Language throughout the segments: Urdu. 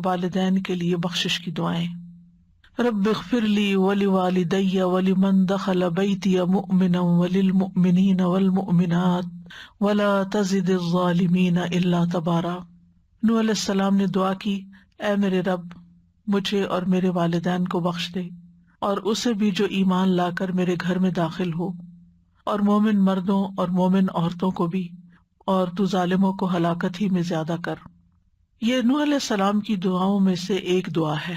والدین کے لیے بخشش کی دعائیں۔ رب اغفر لی ولوالدی ولمن دخل بیتی مؤمنا وللمؤمنین والمؤمنات ولا تزد الظالمین الا تبارا۔ نوح علیہ السلام نے دعا کی، اے میرے رب مجھے اور میرے والدین کو بخش دے، اور اسے بھی جو ایمان لا کر میرے گھر میں داخل ہو، اور مومن مردوں اور مومن عورتوں کو بھی، اور تو ظالموں کو ہلاکت ہی میں زیادہ کر۔ یہ نوح علیہ السلام کی دعاؤں میں سے ایک دعا ہے،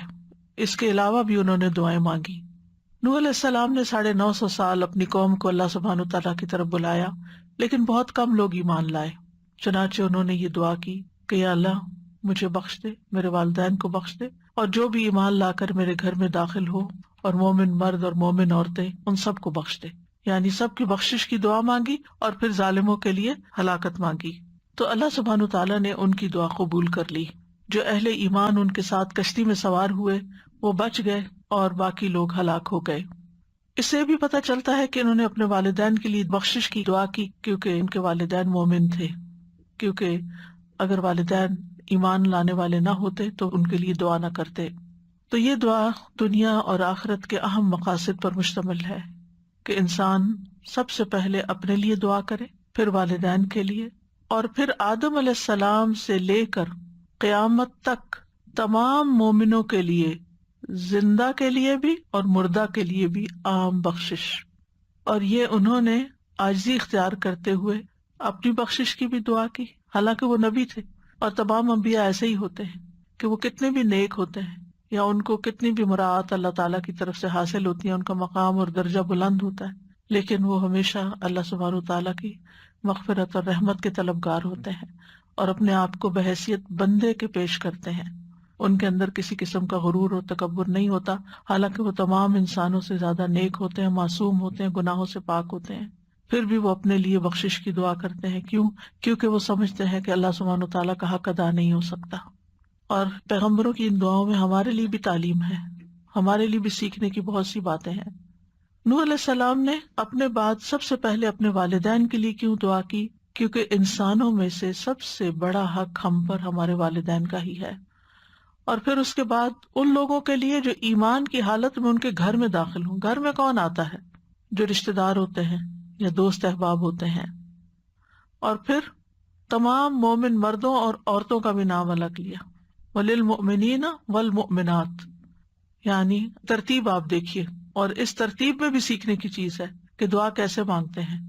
اس کے علاوہ بھی انہوں نے دعائیں مانگی۔ نوح علیہ السلام نے 950 سال اپنی قوم کو اللہ سبحانہ وتعالیٰ کی طرف بلایا، لیکن بہت کم لوگ ایمان لائے۔ چنانچہ انہوں نے یہ دعا کی کہ یا اللہ مجھے بخش دے، میرے والدین کو بخش دے، اور جو بھی ایمان لا کر میرے گھر میں داخل ہو، اور مومن مرد اور مومن عورتیں، ان سب کو بخش دے۔ یعنی سب کی بخشش کی دعا مانگی، اور پھر ظالموں کے لیے ہلاکت مانگی۔ تو اللہ سبحانہ وتعالیٰ نے ان کی دعا قبول کر لی۔ جو اہل ایمان ان کے ساتھ کشتی میں سوار ہوئے وہ بچ گئے، اور باقی لوگ ہلاک ہو گئے۔ اس سے بھی پتہ چلتا ہے کہ انہوں نے اپنے والدین کے لیے بخشش کی دعا کی، کیونکہ ان کے والدین مومن تھے، کیونکہ اگر والدین ایمان لانے والے نہ ہوتے تو ان کے لیے دعا نہ کرتے۔ تو یہ دعا دنیا اور آخرت کے اہم مقاصد پر مشتمل ہے کہ انسان سب سے پہلے اپنے لیے دعا کرے، پھر والدین کے لیے، اور پھر آدم علیہ السلام سے لے کر قیامت تک تمام مومنوں کے لیے، زندہ کے لیے بھی اور مردہ کے لیے بھی عام بخشش۔ اور یہ انہوں نے عاجزی اختیار کرتے ہوئے اپنی بخشش کی بھی دعا کی، حالانکہ وہ نبی تھے، اور تمام انبیاء ایسے ہی ہوتے ہیں کہ وہ کتنے بھی نیک ہوتے ہیں یا ان کو کتنی بھی مراعات اللہ تعالیٰ کی طرف سے حاصل ہوتی ہے، ان کا مقام اور درجہ بلند ہوتا ہے، لیکن وہ ہمیشہ اللہ سبحانہ وتعالیٰ کی مغفرت اور رحمت کے طلبگار ہوتے ہیں، اور اپنے آپ کو بحیثیت بندے کے پیش کرتے ہیں۔ ان کے اندر کسی قسم کا غرور اور تکبر نہیں ہوتا، حالانکہ وہ تمام انسانوں سے زیادہ نیک ہوتے ہیں، معصوم ہوتے ہیں، گناہوں سے پاک ہوتے ہیں، پھر بھی وہ اپنے لیے بخشش کی دعا کرتے ہیں۔ کیوں؟ کیونکہ وہ سمجھتے ہیں کہ اللہ سبحانہ وتعالیٰ کا حق ادا نہیں ہو سکتا۔ اور پیغمبروں کی ان دعاؤں میں ہمارے لیے بھی تعلیم ہے، ہمارے لیے بھی سیکھنے کی بہت سی باتیں ہیں۔ نوح علیہ السلام نے اپنے بعد سب سے پہلے اپنے والدین کے لیے کیوں دعا کی؟ کیونکہ انسانوں میں سے سب سے بڑا حق ہم پر ہمارے والدین کا ہی ہے، اور پھر اس کے بعد ان لوگوں کے لیے جو ایمان کی حالت میں ان کے گھر میں داخل ہوں۔ گھر میں کون آتا ہے؟ جو رشتہ دار ہوتے ہیں یا دوست احباب ہوتے ہیں۔ اور پھر تمام مومن مردوں اور عورتوں کا بھی نام الگ لیا، وَلِلْمُؤْمِنِينَ وَالْمُؤْمِنَاتِ، یعنی ترتیب آپ دیکھیے، اور اس ترتیب میں بھی سیکھنے کی چیز ہے کہ دعا کیسے مانگتے ہیں۔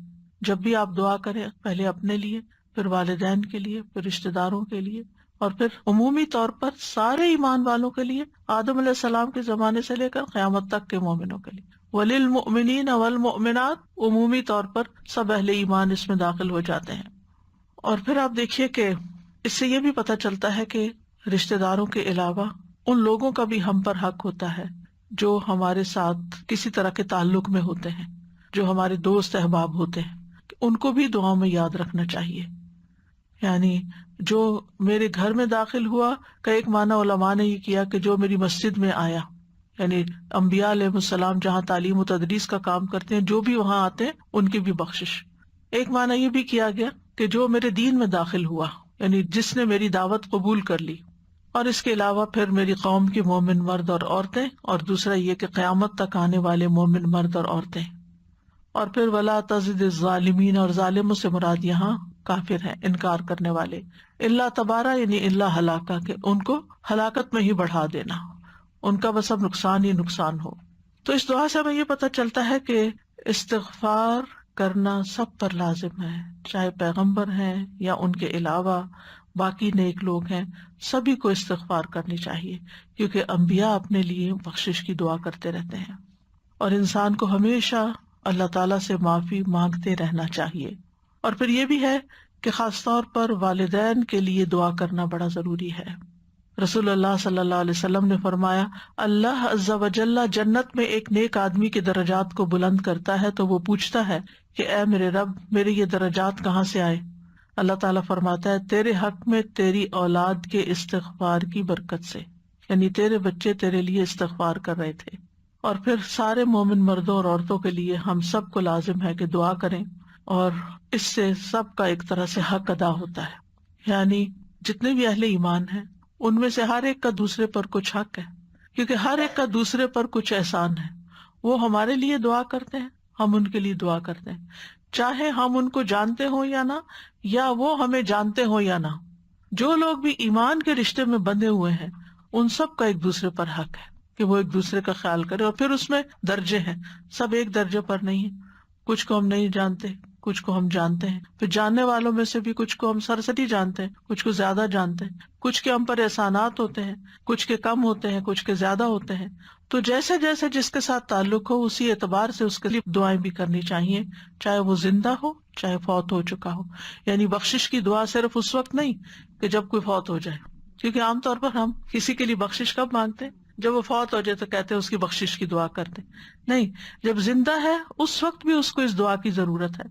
جب بھی آپ دعا کریں، پہلے اپنے لیے، پھر والدین کے لیے، پھر رشتہ داروں کے لیے، اور پھر عمومی طور پر سارے ایمان والوں کے لیے، آدم علیہ السلام کے زمانے سے لے کر قیامت تک کے مومنوں کے لیے۔ وَلِلْمُؤْمِنِينَ وَالْمُؤْمِنَاتِ، عمومی طور پر سب اہل ایمان اس میں داخل ہو جاتے ہیں۔ اور پھر آپ دیکھیے کہ اس سے یہ بھی پتہ چلتا ہے کہ رشتہ داروں کے علاوہ ان لوگوں کا بھی ہم پر حق ہوتا ہے جو ہمارے ساتھ کسی طرح کے تعلق میں ہوتے ہیں، جو ہمارے دوست احباب ہوتے ہیں، ان کو بھی دعاؤں میں یاد رکھنا چاہیے۔ یعنی جو میرے گھر میں داخل ہوا کا ایک معنی علماء نے یہ کیا کہ جو میری مسجد میں آیا، یعنی انبیاء علیہ السلام جہاں تعلیم و تدریس کا کام کرتے ہیں، جو بھی وہاں آتے ہیں ان کی بھی بخشش۔ ایک معنی یہ بھی کیا گیا کہ جو میرے دین میں داخل ہوا، یعنی جس نے میری دعوت قبول کر لی، اور اس کے علاوہ پھر میری قوم کے مومن مرد اور عورتیں، اور دوسرا یہ کہ قیامت تک آنے والے مومن مرد اور عورتیں۔ اور پھر ولا تزد الظالمین، اور ظالموں سے مراد یہاں کافر ہیں، انکار کرنے والے۔ اللہ تبارا یعنی اللہ ہلاکا، کہ ان کو ہلاکت میں ہی بڑھا دینا، ان کا بس اب نقصان ہی نقصان ہو۔ تو اس دعا سے ہمیں یہ پتہ چلتا ہے کہ استغفار کرنا سب پر لازم ہے، چاہے پیغمبر ہیں یا ان کے علاوہ باقی نیک لوگ ہیں، سبھی کو استغفار کرنی چاہیے، کیونکہ انبیاء اپنے لیے بخشش کی دعا کرتے رہتے ہیں، اور انسان کو ہمیشہ اللہ تعالیٰ سے معافی مانگتے رہنا چاہیے۔ اور پھر یہ بھی ہے کہ خاص طور پر والدین کے لیے دعا کرنا بڑا ضروری ہے۔ رسول اللہ صلی اللہ علیہ وسلم نے فرمایا، اللہ عز و جل جنت میں ایک نیک آدمی کے درجات کو بلند کرتا ہے تو وہ پوچھتا ہے کہ اے میرے رب، میرے یہ درجات کہاں سے آئے؟ اللہ تعالیٰ فرماتا ہے تیرے حق میں تیری اولاد کے استغفار کی برکت سے، یعنی تیرے بچے تیرے لیے استغفار کر رہے تھے۔ اور پھر سارے مومن مردوں اور عورتوں کے لیے ہم سب کو لازم ہے کہ دعا کریں، اور اس سے سب کا ایک طرح سے حق ادا ہوتا ہے۔ یعنی جتنے بھی اہل ایمان ہیں ان میں سے ہر ایک کا دوسرے پر کچھ حق ہے، کیونکہ ہر ایک کا دوسرے پر کچھ احسان ہے. وہ ہمارے لیے دعا کرتے ہیں، ہم ان کے لیے دعا کرتے ہیں، چاہے ہم ان کو جانتے ہوں یا نہ، یا وہ ہمیں جانتے ہوں یا نہ. جو لوگ بھی ایمان کے رشتے میں بندھے ہوئے ہیں ان سب کا ایک دوسرے پر حق ہے کہ وہ ایک دوسرے کا خیال کرے. اور پھر اس میں درجے ہیں، سب ایک درجے پر نہیں ہیں. کچھ کو ہم نہیں جانتے، کچھ کو ہم جانتے ہیں. پھر جاننے والوں میں سے بھی کچھ کو ہم سرسری جانتے ہیں، کچھ کو زیادہ جانتے ہیں. کچھ کے ہم پر احسانات ہوتے ہیں، کچھ کے کم ہوتے ہیں، کچھ کے زیادہ ہوتے ہیں. تو جیسے جیسے جس کے ساتھ تعلق ہو اسی اعتبار سے اس کے لیے دعائیں بھی کرنی چاہیے، چاہے وہ زندہ ہو چاہے فوت ہو چکا ہو. یعنی بخشش کی دعا صرف اس وقت نہیں کہ جب کوئی فوت ہو جائے، کیونکہ عام طور پر ہم کسی کے لیے بخشش کب مانگتے ہیں؟ جب وہ فوت ہو جائے تو کہتے ہیں اس کی بخشش کی دعا کرتے. نہیں، جب زندہ ہے اس وقت بھی اس کو اس دعا کی ضرورت ہے.